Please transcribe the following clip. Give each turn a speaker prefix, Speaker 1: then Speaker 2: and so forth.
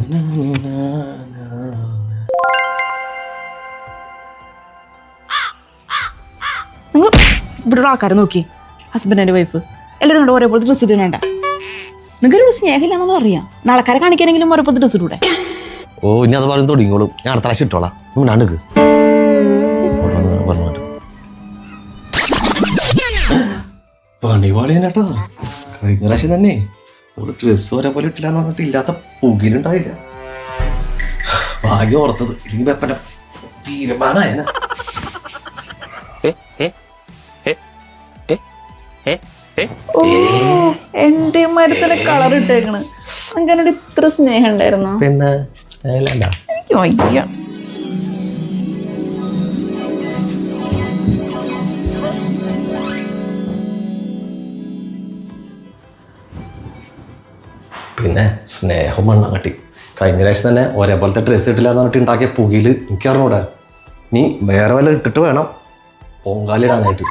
Speaker 1: നിങ്ങൾ ഇവിടെ ആൾക്കാരെ നോക്കി, ഹസ്ബൻഡ് ആൻഡ് വൈഫ് എല്ലാവരും കണ്ട് ഒരേപോലത്തെ ഡ്രസ്സ് ഇട്ട് വേണ്ട. നിങ്ങൾക്ക് സ്നേഹമില്ല എന്നുള്ളത് അറിയാം. നാളെക്കാരെ കാണിക്കാനെങ്കിലും ഒരേപോലത്തെ ഡ്രസ്സ് ഇട്ടൂടെ?
Speaker 2: ഓ ഇനി അത് പറഞ്ഞു തുടങ്ങിയോളും. ഞാൻ അടുത്ത പ്രാവശ്യം ഇട്ടോളാം. നാണ്ടുക്ക് പണിപാളി കേട്ടോ. കഴിഞ്ഞ പ്രാവശ്യം തന്നെ ഒരു ഡ്രസ്സ് ഒരേപോലെ ഇട്ടില്ല എന്ന് പറഞ്ഞിട്ട് ഇല്ലാത്ത പുകിലുണ്ടായില്ല. ഭാഗ്യം ഓർത്തത്, ഇല്ലെങ്കിൽ വെപ്പന തീരുമാനമായന.
Speaker 1: എന്റെ മരത്തിന് കളർ ഇട്ടേക്കണ്. അങ്ങനെ ഇത്ര സ്നേഹം ഉണ്ടായിരുന്നോ?
Speaker 2: പിന്നെ സ്നേഹമല്ല.
Speaker 1: എനിക്ക് വയ്യ.
Speaker 2: പിന്നെ സ്നേഹം മണ്ണ കട്ടി. കഴിഞ്ഞ പ്രാവശ്യം തന്നെ ഒരേപോലത്തെ ഡ്രസ്സ് ഇട്ടില്ല എന്ന് പറഞ്ഞിട്ട് ഉണ്ടാക്കിയ പുകില് എനിക്കറിഞ്ഞൂടാ. നീ വേറെ വല്ല ഇട്ടിട്ട് വേണം പൊങ്കാലിടാനായിട്ട്.